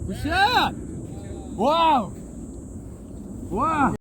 굿샷! 와우! 와!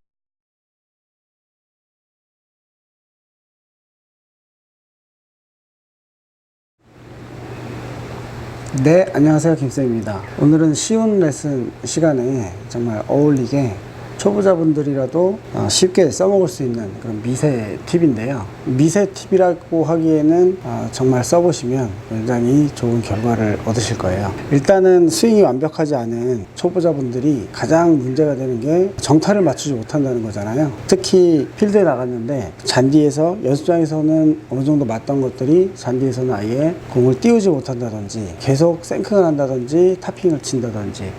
네, 안녕하세요. 김쌤입니다. 오늘은 쉬운 레슨 시간에 정말 어울리게 초보자분들이라도 쉽게 써먹을 수 있는 그런 미세 팁인데요. 미세 팁이라고 하기에는 정말 써보시면 굉장히 좋은 결과를 얻으실 거예요. 일단은 스윙이 완벽하지 않은 초보자분들이 가장 문제가 되는 게 정타를 맞추지 못한다는 거잖아요. 특히 필드에 나갔는데 잔디에서 연습장에서는 어느 정도 맞던 것들이 잔디에서는 아예 공을 띄우지 못한다든지 계속 생크가 난다든지 타핑을 친다든지,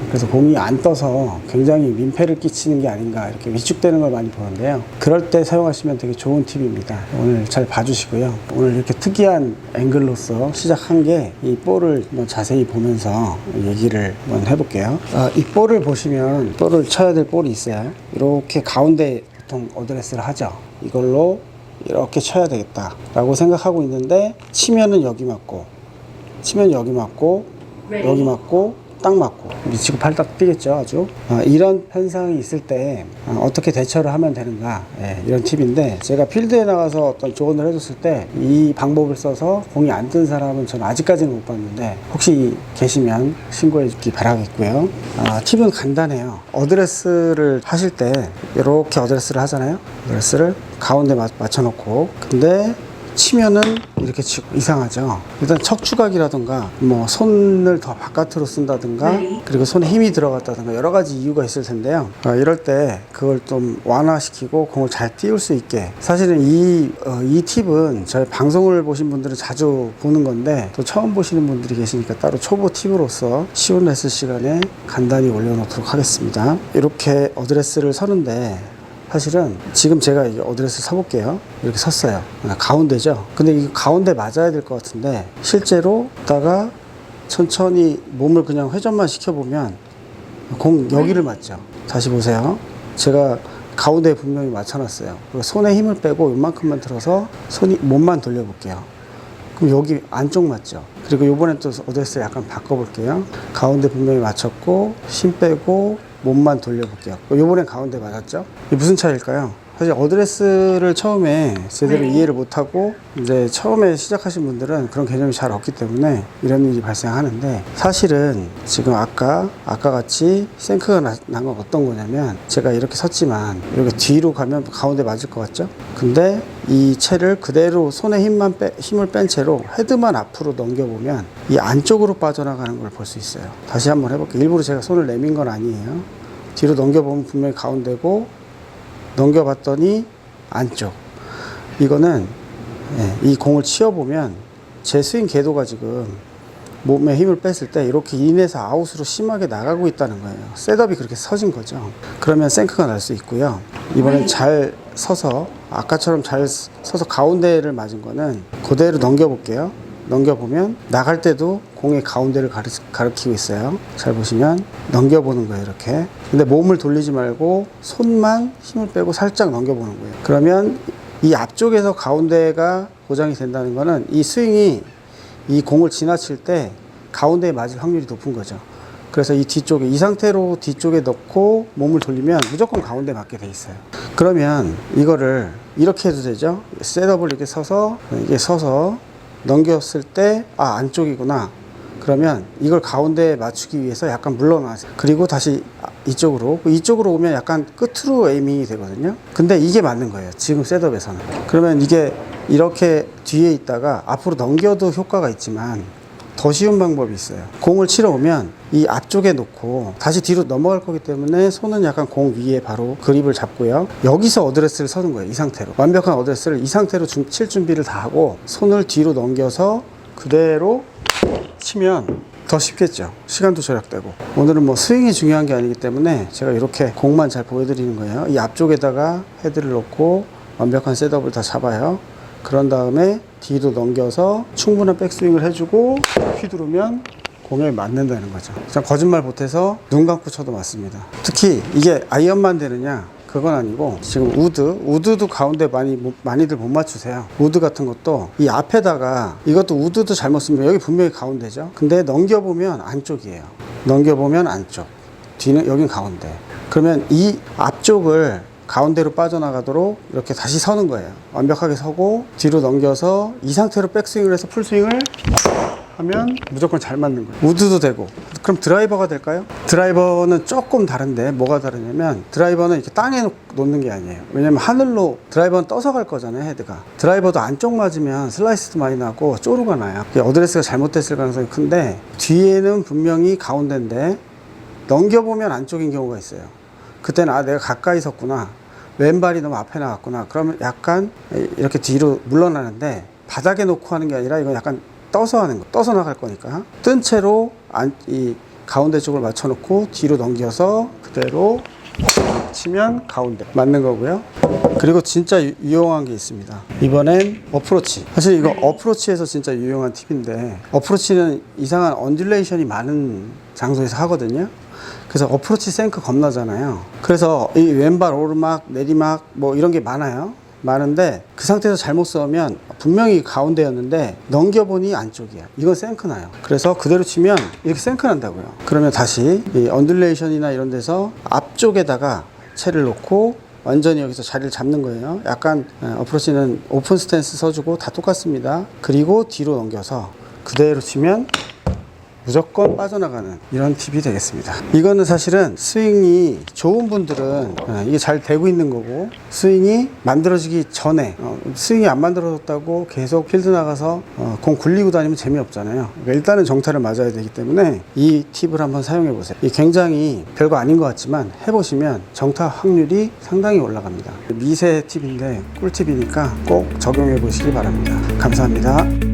그래서 공이 안 떠서 굉장히 민폐를 끼치는 게 아닌가 이렇게 위축되는 걸 많이 보는데요. 그럴 때 사용하시면 되게 좋은 팁입니다. 오늘 잘 봐주시고요. 오늘 이렇게 특이한 앵글로서 시작한 게 이 볼을 한번 자세히 보면서 얘기를 한번 해볼게요. 이 볼을 보시면 볼을 쳐야 될 볼이 있어요. 이렇게 가운데 보통 어드레스를 하죠. 이걸로 이렇게 쳐야 되겠다 라고 생각하고 있는데, 치면은 여기 맞고, 치면 여기 맞고, 여기 맞고, 딱 맞고 미치고 팔딱 뛰겠죠. 아주 이런 현상이 있을 때 어떻게 대처를 하면 되는가, 이런 팁인데, 제가 필드에 나가서 어떤 조언을 해줬을 때 이 방법을 써서 공이 안 뜬 사람은 저는 아직까지는 못 봤는데, 혹시 계시면 신고해 주기 바라겠고요. 팁은 간단해요. 어드레스를 하실 때 이렇게 어드레스를 하잖아요. 어드레스를 가운데 맞춰 놓고, 근데 치면은 이렇게 치고 이상하죠. 일단 척추각이라든가 뭐 손을 더 바깥으로 쓴다든가, 그리고 손에 힘이 들어갔다든가 여러 가지 이유가 있을 텐데요. 이럴 때 그걸 좀 완화시키고 공을 잘 띄울 수 있게, 사실은 이 팁은 저희 방송을 보신 분들은 자주 보는 건데, 또 처음 보시는 분들이 계시니까 따로 초보 팁으로서 쉬운 레슨 시간에 간단히 올려놓도록 하겠습니다. 이렇게 어드레스를 서는데, 사실은 지금 제가 이 어드레스 서볼게요. 이렇게 섰어요. 가운데죠. 근데 이 가운데 맞아야 될 것 같은데, 실제로 다가 천천히 몸을 그냥 회전만 시켜보면 공 여기를 맞죠. 다시 보세요. 제가 가운데에 분명히 맞춰놨어요. 그리고 손에 힘을 빼고 이만큼만 들어서 몸만 돌려볼게요. 그럼 여기 안쪽 맞죠. 그리고 요번엔 또 어드레스 약간 바꿔볼게요. 가운데 분명히 맞췄고 힘 빼고 몸만 돌려볼게요. 요번엔 가운데 맞았죠? 이게 무슨 차이일까요? 사실 어드레스를 처음에 제대로 이해를 못하고 이제 처음에 시작하신 분들은 그런 개념이 잘 없기 때문에 이런 일이 발생하는데, 사실은 지금 아까 같이 생크가 난 건 어떤 거냐면, 제가 이렇게 섰지만 이렇게 뒤로 가면 가운데 맞을 것 같죠? 근데 이 채를 그대로 손에 힘을 뺀 채로 헤드만 앞으로 넘겨보면 이 안쪽으로 빠져나가는 걸 볼 수 있어요. 다시 한번 해볼게요. 일부러 제가 손을 내민 건 아니에요. 뒤로 넘겨보면 분명히 가운데고, 넘겨봤더니 안쪽. 이거는 이 공을 치어보면 제 스윙 궤도가 지금 몸에 힘을 뺐을 때 이렇게 인에서 아웃으로 심하게 나가고 있다는 거예요. 셋업이 그렇게 서진 거죠. 그러면 생크가 날 수 있고요. 이번엔 잘 서서, 아까처럼 잘 서서 가운데를 맞은 거는 그대로 넘겨볼게요. 넘겨보면 나갈 때도 공의 가운데를 가리키고 있어요. 잘 보시면 넘겨보는 거예요. 이렇게. 근데 몸을 돌리지 말고 손만 힘을 빼고 살짝 넘겨보는 거예요. 그러면 이 앞쪽에서 가운데가 고정이 된다는 거는 이 스윙이 이 공을 지나칠 때 가운데에 맞을 확률이 높은 거죠. 그래서 이 뒤쪽에, 이 상태로 뒤쪽에 넣고 몸을 돌리면 무조건 가운데 맞게 돼 있어요. 그러면 이거를 이렇게 해도 되죠. 셋업을 이렇게 서서, 이게 서서 넘겼을 때 안쪽이구나. 그러면 이걸 가운데에 맞추기 위해서 약간 물러나세요. 그리고 다시 이쪽으로 오면 약간 끝으로 에이밍이 되거든요. 근데 이게 맞는 거예요, 지금 셋업에서는. 그러면 이게 이렇게 뒤에 있다가 앞으로 넘겨도 효과가 있지만 더 쉬운 방법이 있어요. 공을 치러 오면 이 앞쪽에 놓고 다시 뒤로 넘어갈 거기 때문에 손은 약간 공 위에 바로 그립을 잡고요. 여기서 어드레스를 서는 거예요. 이 상태로. 완벽한 어드레스를 이 상태로 칠 준비를 다 하고, 손을 뒤로 넘겨서 그대로 치면 더 쉽겠죠. 시간도 절약되고. 오늘은 뭐 스윙이 중요한 게 아니기 때문에 제가 이렇게 공만 잘 보여드리는 거예요. 이 앞쪽에다가 헤드를 놓고 완벽한 셋업을 다 잡아요. 그런 다음에 뒤로 넘겨서 충분한 백스윙을 해주고 휘두르면 공에 맞는다는 거죠. 거짓말 못해서 눈 감고 쳐도 맞습니다. 특히 이게 아이언만 되느냐, 그건 아니고, 지금 우드도 가운데 많이들 못 맞추세요. 우드 같은 것도 이 앞에다가, 이것도 우드도 잘못 쓰면 여기 분명히 가운데죠. 근데 넘겨보면 안쪽이에요. 넘겨보면 안쪽, 뒤는 여긴 가운데. 그러면 이 앞쪽을 가운데로 빠져나가도록 이렇게 다시 서는 거예요. 완벽하게 서고 뒤로 넘겨서 이 상태로 백스윙을 해서 풀스윙을 하면 무조건 잘 맞는 거예요. 우드도 되고. 그럼 드라이버가 될까요? 드라이버는 조금 다른데 뭐가 다르냐면 드라이버는 이렇게 땅에 놓는 게 아니에요. 왜냐면 하늘로 드라이버는 떠서 갈 거잖아요, 헤드가. 드라이버도 안쪽 맞으면 슬라이스도 많이 나고 쪼루가 나요. 어드레스가 잘못됐을 가능성이 큰데 뒤에는 분명히 가운데인데 넘겨보면 안쪽인 경우가 있어요. 그때는 내가 가까이 섰구나, 왼발이 너무 앞에 나갔구나, 그러면 약간 이렇게 뒤로 물러나는데 바닥에 놓고 하는 게 아니라 이건 약간 떠서 하는 거, 떠서 나갈 거니까 뜬 채로 이 가운데 쪽을 맞춰 놓고 뒤로 넘겨서 그대로 치면 가운데 맞는 거고요. 그리고 진짜 유용한 게 있습니다. 이번엔 어프로치. 사실 이거 어프로치에서 진짜 유용한 팁인데, 어프로치는 이상한 언듈레이션이 많은 장소에서 하거든요. 그래서 어프로치 생크 겁나잖아요. 그래서 이 왼발 오르막, 내리막 뭐 이런 게 많은데 그 상태에서 잘못 쏘면 분명히 가운데였는데 넘겨보니 안쪽이야. 이건 생크 나요. 그래서 그대로 치면 이렇게 생크 난다고요. 그러면 다시 이 언듈레이션이나 이런 데서 앞쪽에다가 채를 놓고 완전히 여기서 자리를 잡는 거예요. 약간 어프로치는 오픈 스탠스 써주고 다 똑같습니다. 그리고 뒤로 넘겨서 그대로 치면 무조건 빠져나가는 이런 팁이 되겠습니다. 이거는 사실은 스윙이 좋은 분들은 이게 잘 되고 있는 거고, 스윙이 만들어지기 전에 스윙이 안 만들어졌다고 계속 필드 나가서 공 굴리고 다니면 재미없잖아요. 그러니까 일단은 정타를 맞아야 되기 때문에 이 팁을 한번 사용해 보세요. 이 굉장히 별거 아닌 것 같지만 해보시면 정타 확률이 상당히 올라갑니다. 미세 팁인데 꿀팁이니까 꼭 적용해 보시기 바랍니다. 감사합니다.